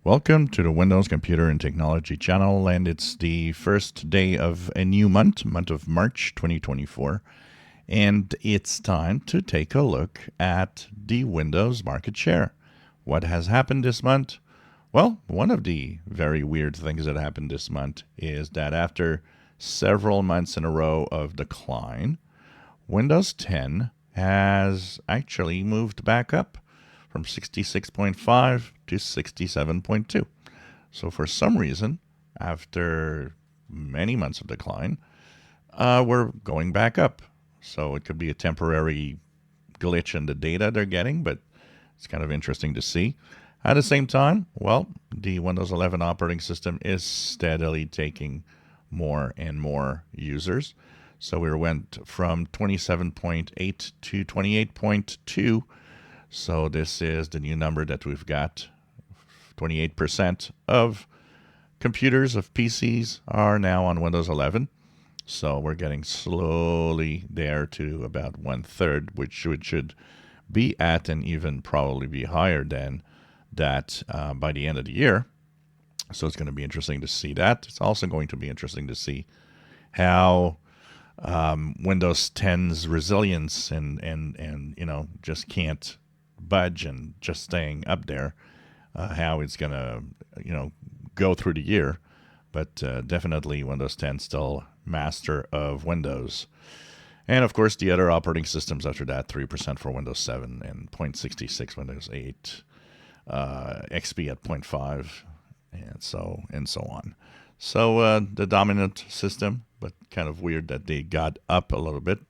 Welcome to the Windows Computer and Technology channel, and it's the first day of a new month of March 2024, and it's time to take a look at the Windows market share. What has happened this month? Well, one of the very weird things that happened this month is that after several months in a row of decline, Windows 10 has actually moved back up from 66.5 to 67.2. So for some reason, after many months of decline, we're going back up. So it could be a temporary glitch in the data they're getting, but it's kind of interesting to see. At the same time, well, the Windows 11 operating system is steadily taking more and more users. So we went from 27.8 to 28.2. So this is the new number that we've got. 28% of computers, of PCs, are now on Windows 11. So we're getting slowly there to about 1/3, which should be at and even probably be higher than that by the end of the year. So it's going to be interesting to see that. It's also going to be interesting to see how Windows 10's resilience and just can't budge and just staying up there, how it's going to go through the year. But definitely Windows 10 still master of Windows. And of course the other operating systems after that, 3% for Windows 7 and 0.66 Windows 8, XP at 0.5, and so on. So the dominant system, but kind of weird that they got up a little bit,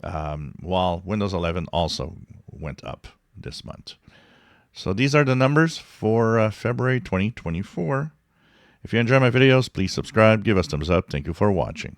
while Windows 11 also went up this month. So these are the numbers for February 2024. If you enjoy my videos, please subscribe, give us thumbs up. Thank you for watching.